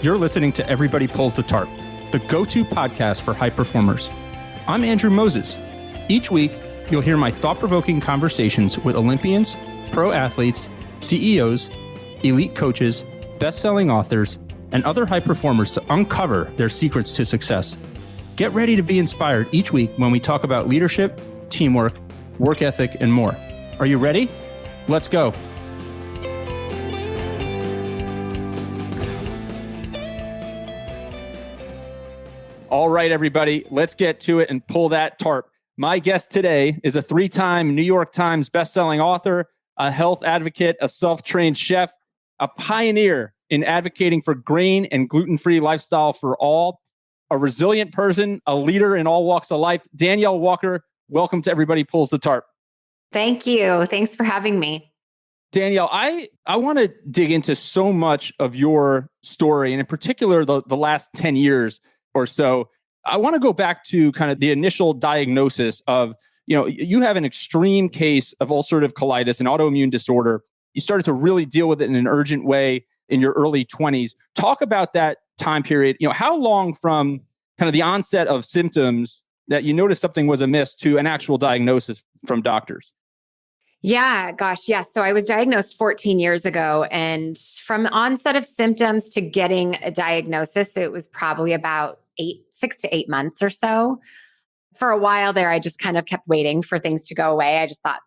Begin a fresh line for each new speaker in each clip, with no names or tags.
You're listening to Everybody Pulls the Tarp, the go-to podcast for high performers. I'm Andrew Moses. Each week, you'll hear my thought-provoking conversations with Olympians, pro athletes, CEOs, elite coaches, best-selling authors, and other high performers to uncover their secrets to success. Get ready to be inspired each week when we talk about leadership, teamwork, work ethic, and more. Are you ready? Let's go. All right, everybody, let's get to it and pull that tarp. My guest today is a 3-time New York Times bestselling author, a health advocate, a self-trained chef, a pioneer in advocating for grain and gluten-free lifestyle for all, a resilient person, a leader in all walks of life. Danielle Walker, welcome to Everybody Pulls the Tarp.
Thank you. Thanks for having me.
Danielle, I want to dig into so much of your story, and in particular, the last 10 years or so. I want to go back to kind of the initial diagnosis of, you have an extreme case of ulcerative colitis, an autoimmune disorder. You started to really deal with it in an urgent way in your early 20s. Talk about that time period. How long from kind of the onset of symptoms that you noticed something was amiss to an actual diagnosis from doctors?
Yeah, gosh, yes. So I was diagnosed 14 years ago, and from onset of symptoms to getting a diagnosis, it was probably about 6 to 8 months or so. For a while there, I just kind of kept waiting for things to go away. I just thought,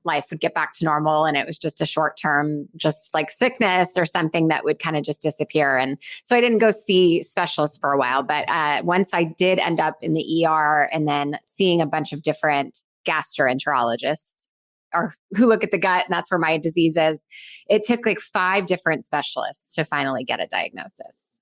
life would get back to normal, and it was just a short term, just like sickness or something that would kind of just disappear. And so I didn't go see specialists for a while. But once I did end up in the ER and then seeing a bunch of different gastroenterologists, or who look at the gut, and that's where my disease is. It took like 5 different specialists to finally get a diagnosis.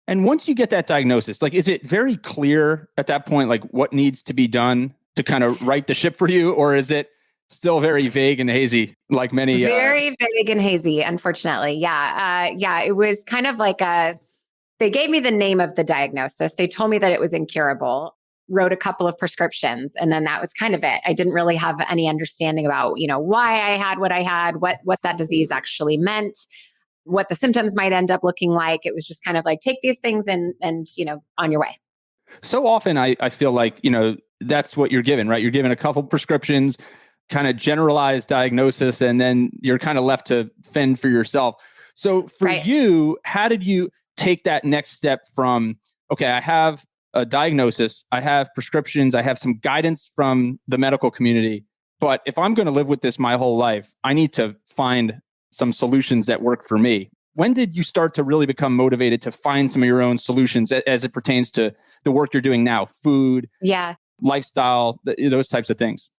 And once you get that diagnosis, is it very clear at that point, what needs to be done to kind of right the ship for you? Or is it still very vague and hazy, like many?
Very vague and hazy, unfortunately. Yeah. It was kind of like they gave me the name of the diagnosis. They told me that it was incurable, wrote a couple of prescriptions, and then that was kind of it. I didn't really have any understanding about, why I had what I had, what that disease actually meant, what the symptoms might end up looking like. It was just kind of like, take these things and on your way.
So often I feel like, that's what you're given, right? You're given a couple prescriptions, kind of generalized diagnosis, and then you're kind of left to fend for yourself. So for you, how did you take that next step from, okay, I have a diagnosis, I have prescriptions, I have some guidance from the medical community, but if I'm going to live with this my whole life, I need to find some solutions that work for me. When did you start to really become motivated to find some of your own solutions as it pertains to the work you're doing now, food, lifestyle, those types of things?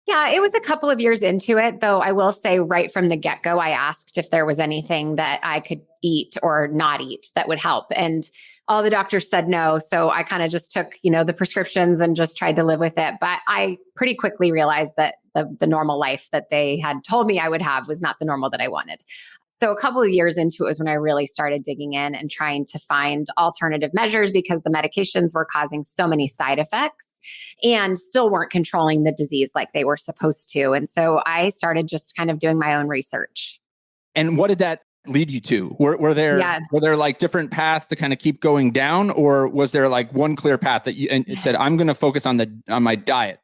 Yeah, it was a couple of years into it, though I will say right from the get-go, I asked if there was anything that I could eat or not eat that would help. And all the doctors said no. So I kind of just took, the prescriptions and just tried to live with it. But I pretty quickly realized that the normal life that they had told me I would have was not the normal that I wanted. So a couple of years into it was when I really started digging in and trying to find alternative measures, because the medications were causing so many side effects and still weren't controlling the disease like they were supposed to. And so I started just kind of doing my own research.
And what did that lead you to? Were there like different paths to kind of keep going down, or was there like one clear path that you said, I'm going to focus on my diet?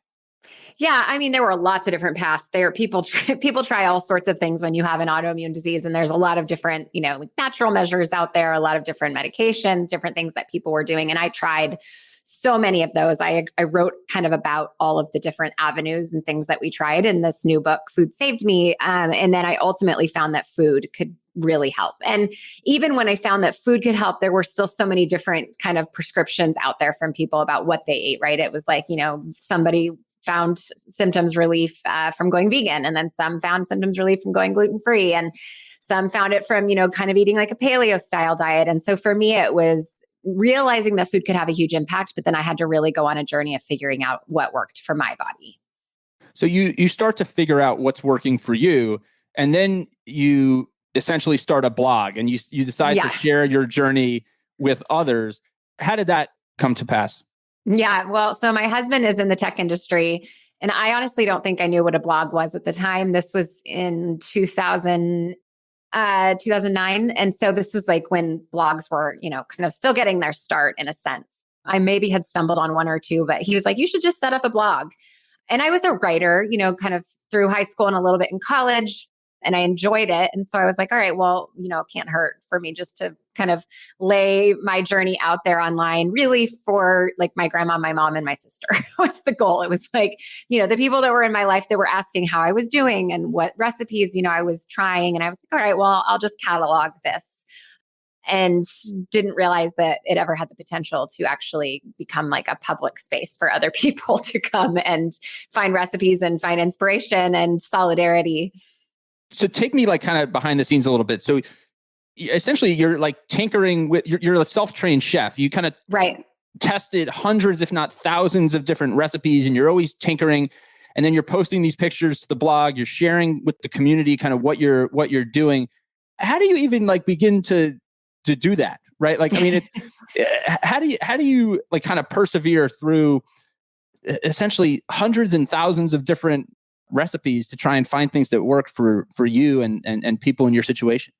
Yeah, I mean, there were lots of different paths there. People try all sorts of things when you have an autoimmune disease, and there's a lot of different, like natural measures out there, a lot of different medications, different things that people were doing. And I tried so many of those. I wrote kind of about all of the different avenues and things that we tried in this new book, Food Saved Me. And then I ultimately found that food could really help. And even when I found that food could help, there were still so many different kind of prescriptions out there from people about what they ate, right? It was like, somebody found symptoms relief from going vegan, and then some found symptoms relief from going gluten-free, and some found it from, kind of eating like a paleo style diet. And so for me, it was realizing that food could have a huge impact, but then I had to really go on a journey of figuring out what worked for my body.
So you start to figure out what's working for you, and then you essentially start a blog, and you decide to share your journey with others. How did that come to pass?
Yeah, well, so my husband is in the tech industry, and I honestly don't think I knew what a blog was at the time. This was in 2000. 2009. And so this was like when blogs were, kind of still getting their start in a sense. I maybe had stumbled on one or two, but he was like, you should just set up a blog. And I was a writer, kind of through high school and a little bit in college, and I enjoyed it. And so I was like, all right, well, it can't hurt for me just to kind of lay my journey out there online, really for like my grandma, my mom, and my sister was the goal. It was like, the people that were in my life that were asking how I was doing and what recipes, I was trying. And I was like, all right, well, I'll just catalog this. And didn't realize that it ever had the potential to actually become like a public space for other people to come and find recipes and find inspiration and solidarity.
So take me like kind of behind the scenes a little bit. So essentially you're like tinkering with, you're a self-trained chef. You kind of tested hundreds, if not thousands of different recipes, and you're always tinkering. And then you're posting these pictures to the blog, you're sharing with the community kind of what you're doing. How do you even like begin to do that? Right. Like, I mean, it's, how do you like kind of persevere through essentially hundreds and thousands of different recipes to try and find things that work for you and people in your situation?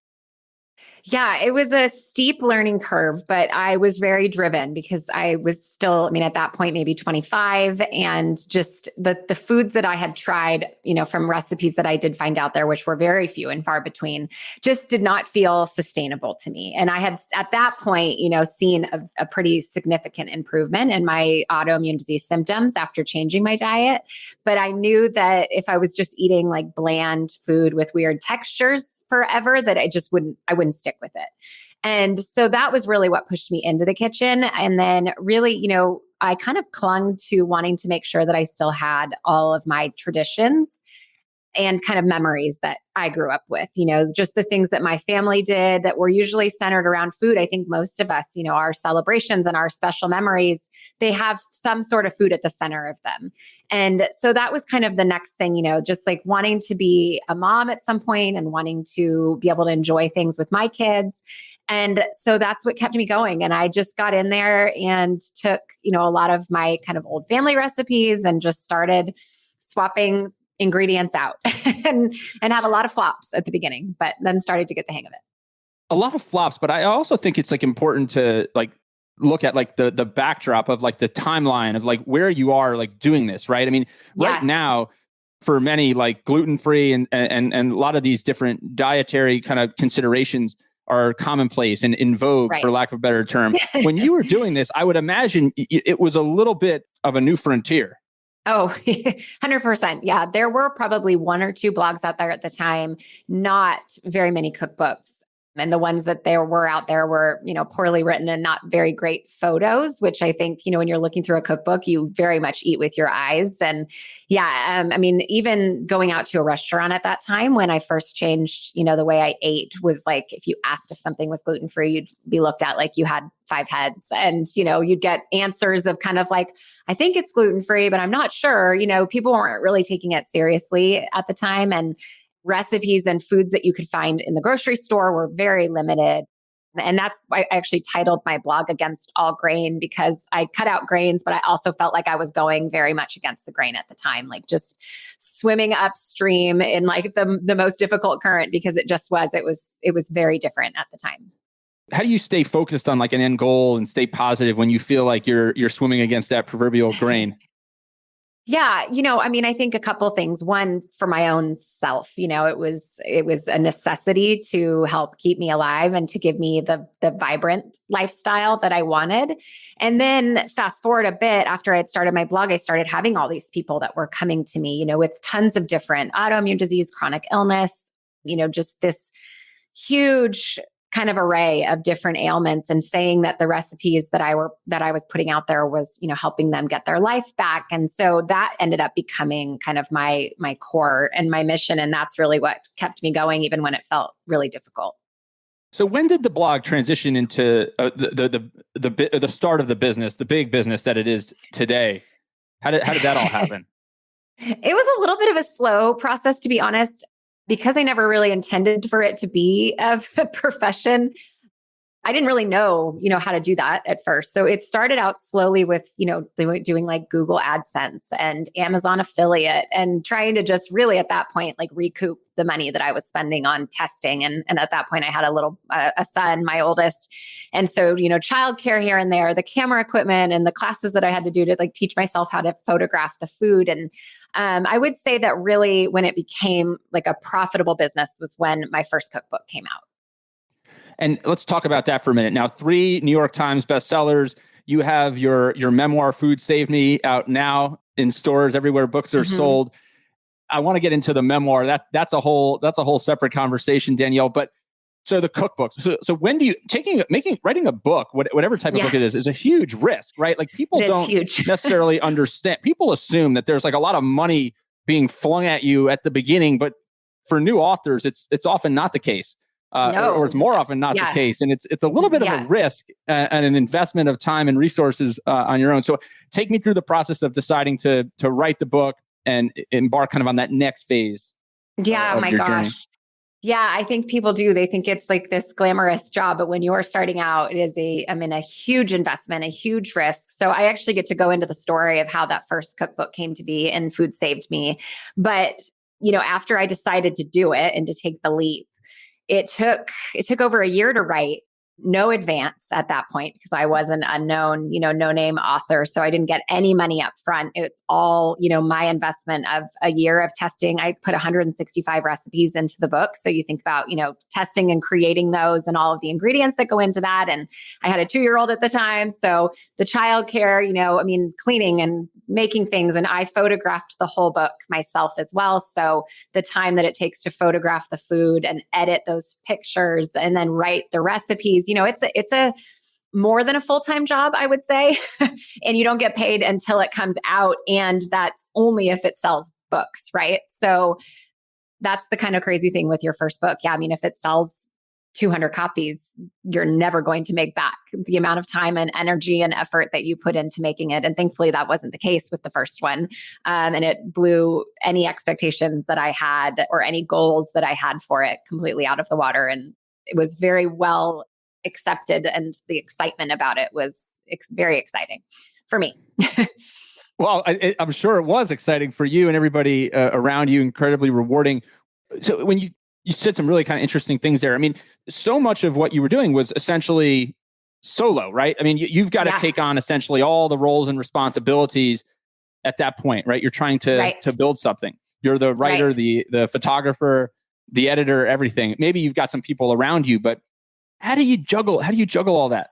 Yeah, it was a steep learning curve, but I was very driven because I was still, at that point, maybe 25, and just the foods that I had tried, from recipes that I did find out there, which were very few and far between, just did not feel sustainable to me. And I had at that point, seen a pretty significant improvement in my autoimmune disease symptoms after changing my diet. But I knew that if I was just eating like bland food with weird textures forever, that I wouldn't stick with it. And so that was really what pushed me into the kitchen. And then really, I kind of clung to wanting to make sure that I still had all of my traditions and kind of memories that I grew up with, just the things that my family did that were usually centered around food. I think most of us, our celebrations and our special memories, they have some sort of food at the center of them. And so that was kind of the next thing, just like wanting to be a mom at some point and wanting to be able to enjoy things with my kids. And so that's what kept me going. And I just got in there and took, a lot of my kind of old family recipes and just started swapping ingredients out and had a lot of flops at the beginning, but then started to get the hang of it.
A lot of flops, but I also think it's like important to like look at like the backdrop of like the timeline of like where you are like doing this, right? I mean, right now for many like gluten-free and a lot of these different dietary kind of considerations are commonplace and in vogue, for lack of a better term. When you were doing this, I would imagine it was a little bit of a new frontier.
Oh, 100%. Yeah. There were probably one or two blogs out there at the time, not very many cookbooks. And the ones that there were out there were, poorly written and not very great photos, which I think, when you're looking through a cookbook, you very much eat with your eyes. And even going out to a restaurant at that time when I first changed, the way I ate was like, if you asked if something was gluten-free, you'd be looked at like you had 5 heads, and, you'd get answers of kind of like, I think it's gluten-free, but I'm not sure. People weren't really taking it seriously at the time. And recipes and foods that you could find in the grocery store were very limited. And that's why I actually titled my blog Against All Grain, because I cut out grains, but I also felt like I was going very much against the grain at the time, like just swimming upstream in like the most difficult current, because it was very different at the time.
How do you stay focused on like an end goal and stay positive when you feel like you're swimming against that proverbial grain?
Yeah. I think a couple of things. One, for my own self, it was a necessity to help keep me alive and to give me the vibrant lifestyle that I wanted. And then fast forward a bit, after I had started my blog, I started having all these people that were coming to me, with tons of different autoimmune disease, chronic illness, just this huge kind of array of different ailments, and saying that the recipes that I was putting out there was, helping them get their life back. And so that ended up becoming kind of my core and my mission. And that's really what kept me going, even when it felt really difficult.
So when did the blog transition into the start of the business, the big business that it is today? How did that all happen?
It was a little bit of a slow process, to be honest. Because I never really intended for it to be a profession, I didn't really know, how to do that at first. So it started out slowly with, doing like Google AdSense and Amazon affiliate, and trying to just really at that point, like recoup the money that I was spending on testing. And at that point I had a son, my oldest. And so, childcare here and there, the camera equipment and the classes that I had to do to like teach myself how to photograph the food. And I would say that really when it became like a profitable business was when my first cookbook came out.
And let's talk about that for a minute. Now, 3 New York Times bestsellers. You have your memoir, Food Saved Me, out now in stores everywhere books are sold. I want to get into the memoir. That's a whole separate conversation, Danielle. But so the cookbooks. So when do you writing a book, whatever type of book it is a huge risk, right? Like people don't necessarily understand. People assume that there's like a lot of money being flung at you at the beginning, but for new authors, it's often not the case. Or it's more often not the case. And it's a little bit of a risk and an investment of time and resources on your own. So take me through the process of deciding to write the book and embark kind of on that next phase.
Yeah,
of
my
your
gosh.
journey.
Yeah, I think people do. They think it's like this glamorous job, but when you're starting out, it is a huge investment, a huge risk. So I actually get to go into the story of how that first cookbook came to be and Food Saved Me. But, after I decided to do it and to take the leap, it took over a year to write. No advance at that point because I was an unknown, no name author. So I didn't get any money up front. It's all, my investment of a year of testing. I put 165 recipes into the book. So you think about, testing and creating those and all of the ingredients that go into that. And I had a 2-year-old at the time. So the childcare, cleaning and making things. And I photographed the whole book myself as well. So the time that it takes to photograph the food and edit those pictures and then write the recipes, it's a more than a full-time job, I would say. And you don't get paid until it comes out. And that's only if it sells books, right? So that's the kind of crazy thing with your first book. Yeah. If it sells 200 copies, you're never going to make back the amount of time and energy and effort that you put into making it. And thankfully that wasn't the case with the first one. And it blew any expectations that I had or any goals that I had for it completely out of the water. And it was very well accepted. And the excitement about it was very exciting for me.
Well, I'm sure it was exciting for you and everybody around you, incredibly rewarding. So when you said some really kind of interesting things there. So much of what you were doing was essentially solo, right? You've got to take on essentially all the roles and responsibilities at that point, right? You're trying to build something. You're the writer, the photographer, the editor, everything. Maybe you've got some people around you, but how do you juggle all that?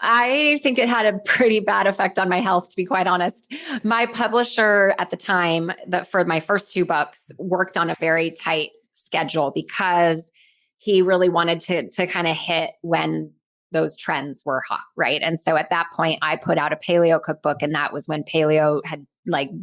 I think it had a pretty bad effect on my health, to be quite honest. My publisher at the time, for my first 2 books, worked on a very tight schedule because he really wanted to kind of hit when those trends were hot, right? And so at that point, I put out a paleo cookbook, and that was when paleo had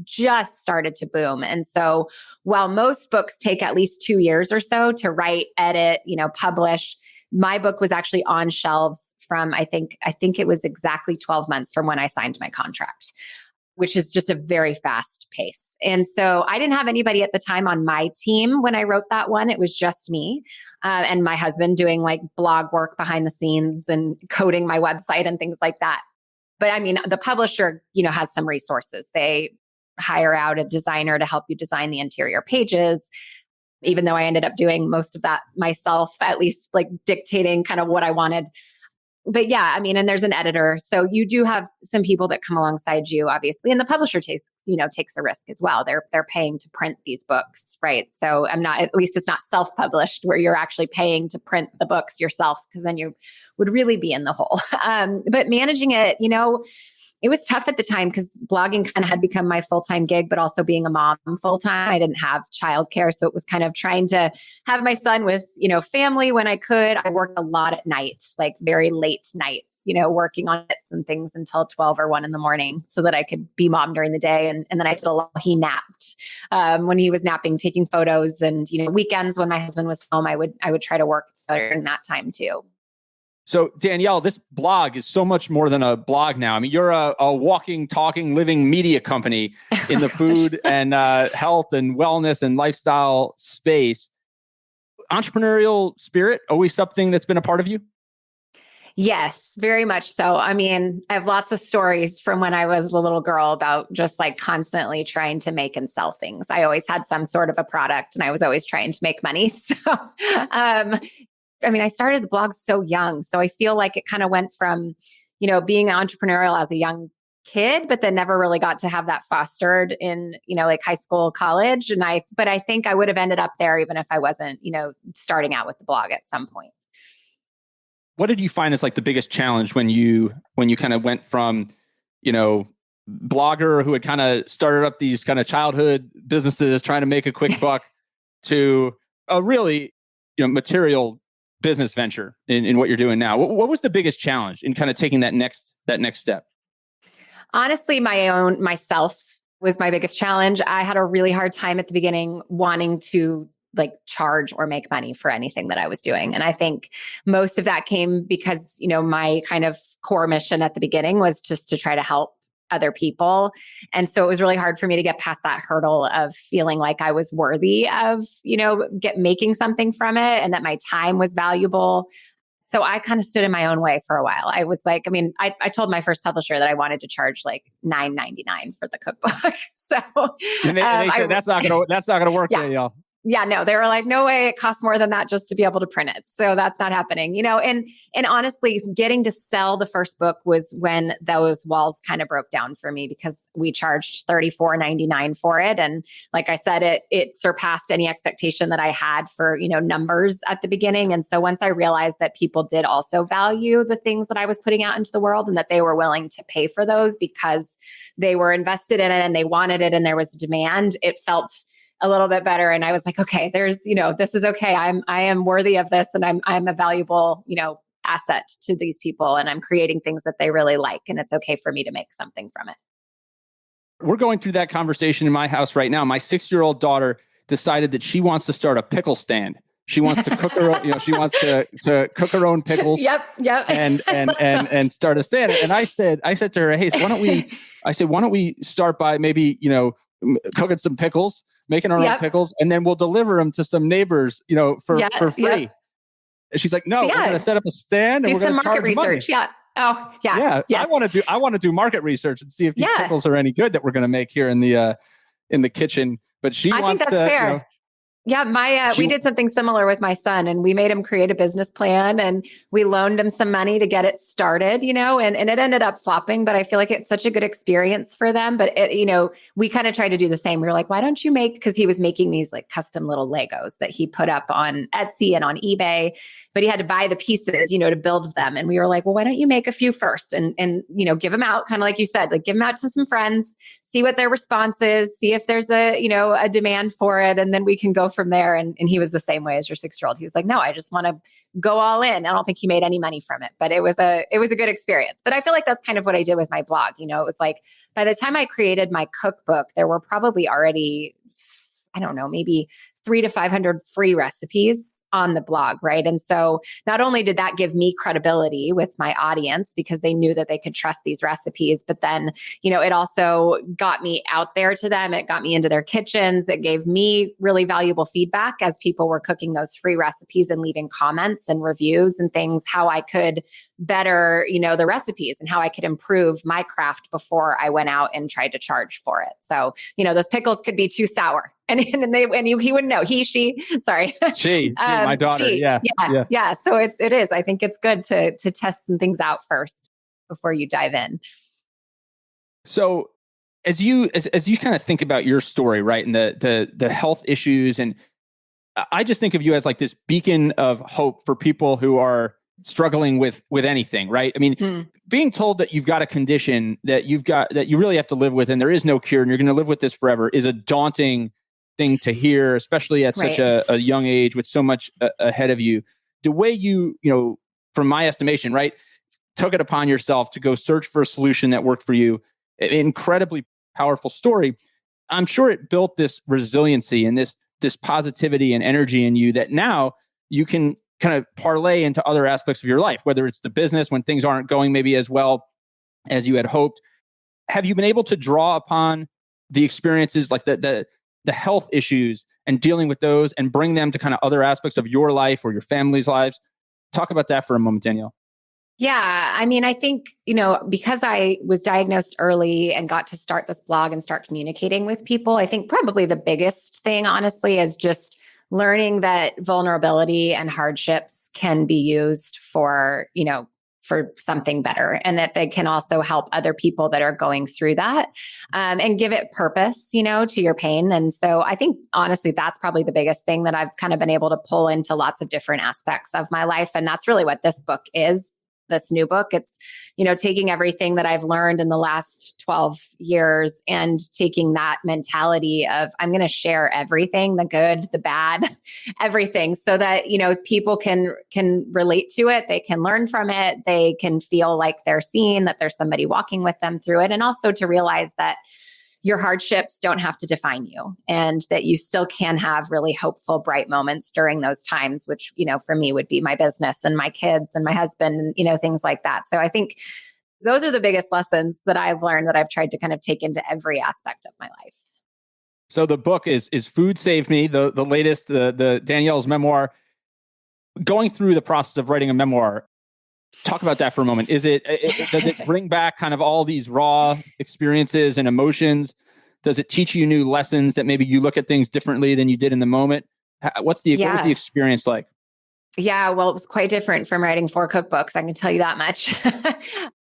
just started to boom. And so while most books take at least 2 years or so to write, edit, publish, my book was actually on shelves from, I think it was exactly 12 months from when I signed my contract, which is just a very fast pace. And so I didn't have anybody at the time on my team when I wrote that one. It was just me and my husband doing blog work behind the scenes and coding my website and things like that. But the publisher, has some resources. They hire out a designer to help you design the interior pages, even though I ended up doing most of that myself, at least dictating kind of what I wanted. But yeah, and there's an editor. So you do have some people that come alongside you, obviously. And the publisher takes a risk as well. They're paying to print these books, right? So at least it's not self-published where you're actually paying to print the books yourself, because then you would really be in the hole. But managing it, it was tough at the time because blogging kind of had become my full-time gig, but also being a mom full-time, I didn't have childcare. So it was kind of trying to have my son with, family when I could. I worked a lot at night, very late nights, working on bits and things until 12 or 1 in the morning so that I could be mom during the day. And then I did a lot. He napped when he was napping, taking photos, and, weekends when my husband was home, I would try to work during that time too.
So Danielle, this blog is so much more than a blog now. You're a walking, talking, living media company in the food and health and wellness and lifestyle space. Entrepreneurial spirit, always something that's been a part of you?
Yes, very much so. I mean, I have lots of stories from when I was a little girl about just like constantly trying to make and sell things. I always had some sort of a product and I was always trying to make money. So, I mean, I started the blog so young. So I feel like it kind of went from, being entrepreneurial as a young kid, but then never really got to have that fostered in, like high school, college. But I think I would have ended up there even if I wasn't, starting out with the blog at some point.
What did you find as like the biggest challenge when you kind of went from, blogger who had kind of started up these kind of childhood businesses trying to make a quick buck to a really, material business venture in what you're doing now? What was the biggest challenge in kind of taking that next step?
Honestly, myself was my biggest challenge. I had a really hard time at the beginning wanting to like charge or make money for anything that I was doing. And I think most of that came because, my kind of core mission at the beginning was just to try to help other people. And so it was really hard for me to get past that hurdle of feeling like I was worthy of, making something from it and that my time was valuable. So I kind of stood in my own way for a while. I was like, I told my first publisher that I wanted to charge like $9.99 for the cookbook. So
and they said that's not gonna work,
yeah.
Danielle.
Yeah, no, they were like, no way, it costs more than that just to be able to print it. So that's not happening, and honestly, getting to sell the first book was when those walls kind of broke down for me because we charged $34.99 for it. And like I said, it surpassed any expectation that I had for, numbers at the beginning. And so once I realized that people did also value the things that I was putting out into the world and that they were willing to pay for those because they were invested in it and they wanted it and there was demand, it felt a little bit better. And I was like, okay, there's, this is okay. I am worthy of this. And I'm a valuable, asset to these people. And I'm creating things that they really like. And it's okay for me to make something from it.
We're going through that conversation in my house right now. My 6-year-old daughter decided that she wants to start a pickle stand. She wants to cook her own, she wants to cook her own pickles.
Yep.
And start a stand. And I said to her, hey, so why don't we start by maybe, cooking some pickles, making our own pickles, and then we'll deliver them to some neighbors, for free. Yep. And she's like, no, we're going to set up a stand and we're going to charge market research.
Money. Yeah. Oh, yeah.
Yeah.
Yes.
I want to do market research and see if these pickles are any good that we're going to make here in the kitchen. But I think that's
fair. Yeah, we did something similar with my son and we made him create a business plan and we loaned him some money to get it started, and it ended up flopping, but I feel like it's such a good experience for them. But we kind of tried to do the same. We were like, why don't you because he was making these like custom little Legos that he put up on Etsy and on eBay, but he had to buy the pieces, to build them. And we were like, well, why don't you make a few first and give them out, kind of like you said, like give them out to some friends, see what their response is, see if there's a demand for it. And then we can go from there. And he was the same way as your 6-year-old. He was like, no, I just want to go all in. I don't think he made any money from it, but it was a good experience. But I feel like that's kind of what I did with my blog. It was like, by the time I created my cookbook, there were probably already, I don't know, maybe 300 to 500 free recipes on the blog, right? And so not only did that give me credibility with my audience because they knew that they could trust these recipes, but then, it also got me out there to them. It got me into their kitchens. It gave me really valuable feedback as people were cooking those free recipes and leaving comments and reviews and things, how I could better, the recipes and how I could improve my craft before I went out and tried to charge for it. So, those pickles could be too sour. And he wouldn't know. She,
my daughter.
Yeah. So it is. I think it's good to test some things out first before you dive in.
So as you kind of think about your story, right, and the health issues, and I just think of you as like this beacon of hope for people who are struggling with anything, right? I mean, being told that you've got a condition that you really have to live with, and there is no cure, and you're going to live with this forever, is a daunting thing to hear, especially at such a young age with so much ahead of you. The way you from my estimation, right, took it upon yourself to go search for a solution that worked for you, an incredibly powerful story. I'm sure it built this resiliency and this positivity and energy in you that now you can kind of parlay into other aspects of your life, whether it's the business when things aren't going maybe as well as you had hoped. Have you been able to draw upon the experiences, like the health issues and dealing with those, and bring them to kind of other aspects of your life or your family's lives? Talk about that for a moment, Danielle.
Yeah. I mean, I think, because I was diagnosed early and got to start this blog and start communicating with people, I think probably the biggest thing, honestly, is just learning that vulnerability and hardships can be used for something better, and that they can also help other people that are going through that, and give it purpose, to your pain. And so I think, honestly, that's probably the biggest thing that I've kind of been able to pull into lots of different aspects of my life. And that's really what this book is. This new book. It's, taking everything that I've learned in the last 12 years and taking that mentality of, I'm going to share everything, the good, the bad, everything, so that, people can relate to it. They can learn from it. They can feel like they're seen, that there's somebody walking with them through it. And also to realize that your hardships don't have to define you, and that you still can have really hopeful, bright moments during those times, which, for me would be my business and my kids and my husband and, things like that. So I think those are the biggest lessons that I've learned that I've tried to kind of take into every aspect of my life.
So the book is Food Saved Me, the latest, the Danielle's memoir. Going through the process of writing a memoir, talk about that for a moment. Does it bring back kind of all these raw experiences and emotions? Does it teach you new lessons that maybe you look at things differently than you did in the moment? What was the experience like?
Yeah, well, it was quite different from writing 4 cookbooks. I can tell you that much.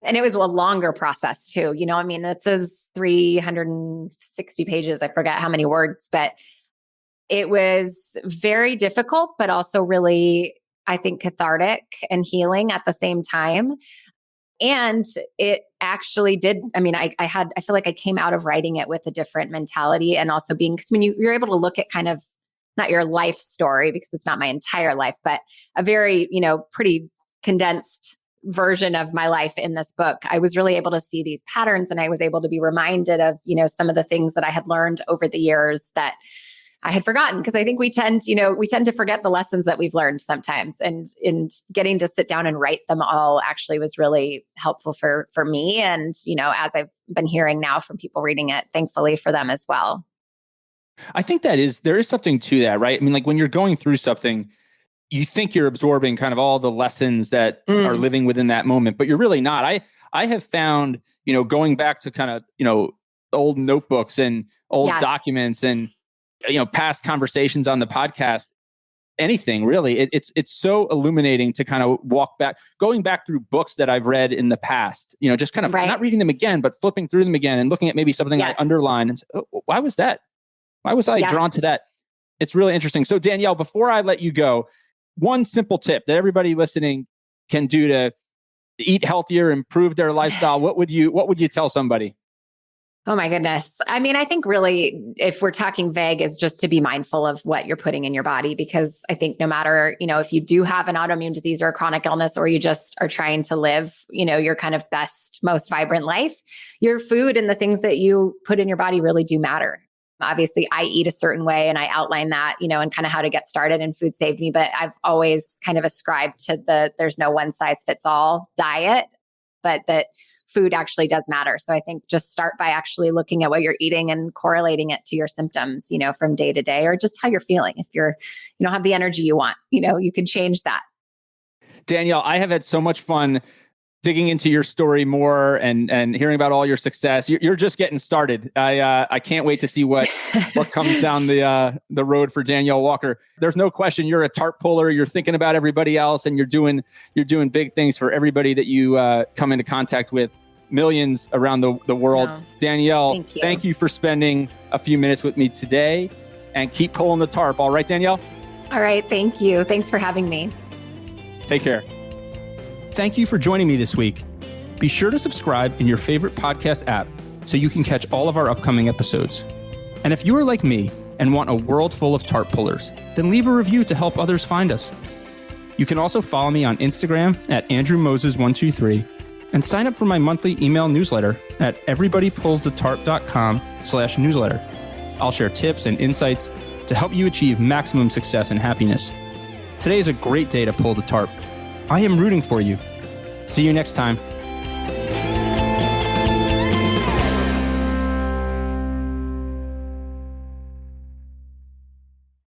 And it was a longer process too. It says 360 pages. I forget how many words, but it was very difficult, but also really, I think, cathartic and healing at the same time. And it actually did. I feel like I came out of writing it with a different mentality, and also because when you're able to look at kind of not your life story, because it's not my entire life, but a very, pretty condensed version of my life in this book, I was really able to see these patterns, and I was able to be reminded of, some of the things that I had learned over the years that I had forgotten, because I think we tend to forget the lessons that we've learned sometimes, and getting to sit down and write them all actually was really helpful for me. And, as I've been hearing now from people reading it, thankfully for them as well.
I think there is something to that, right? Like when you're going through something, you think you're absorbing kind of all the lessons that are living within that moment, but you're really not. I have found, going back to kind of, old notebooks and old documents and, past conversations on the podcast, anything really, it's so illuminating to kind of going back through books that I've read in the past, just kind of not reading them again, but flipping through them again and looking at maybe something I underlined and say, oh, why was that? Why was I drawn to that? It's really interesting. So Danielle, before I let you go, one simple tip that everybody listening can do to eat healthier, improve their lifestyle, what would you tell somebody?
Oh my goodness. I think really, if we're talking vague, is just to be mindful of what you're putting in your body, because I think no matter, if you do have an autoimmune disease or a chronic illness, or you just are trying to live, your kind of best, most vibrant life, your food and the things that you put in your body really do matter. Obviously, I eat a certain way, and I outline that, and kind of how to get started in Food Saved Me. But I've always kind of ascribed to there's no one size fits all diet, but that food actually does matter. So I think just start by actually looking at what you're eating and correlating it to your symptoms, from day to day, or just how you're feeling. If you don't have the energy you want, you can change that.
Danielle, I have had so much fun digging into your story more and hearing about all your success. You're just getting started. I can't wait to see what comes down the road for Danielle Walker. There's no question you're a tarp puller. You're thinking about everybody else, and you're doing big things for everybody that you come into contact with, millions around the world. Oh, Danielle, thank you for spending a few minutes with me today, and keep pulling the tarp. All right, Danielle?
All right. Thank you. Thanks for having me.
Take care. Thank you for joining me this week. Be sure to subscribe in your favorite podcast app so you can catch all of our upcoming episodes. And if you are like me and want a world full of tarp pullers, then leave a review to help others find us. You can also follow me on Instagram at AndrewMoses123 and sign up for my monthly email newsletter at everybodypullsthetarp.com/newsletter. I'll share tips and insights to help you achieve maximum success and happiness. Today is a great day to pull the tarp. I am rooting for you. See you next time.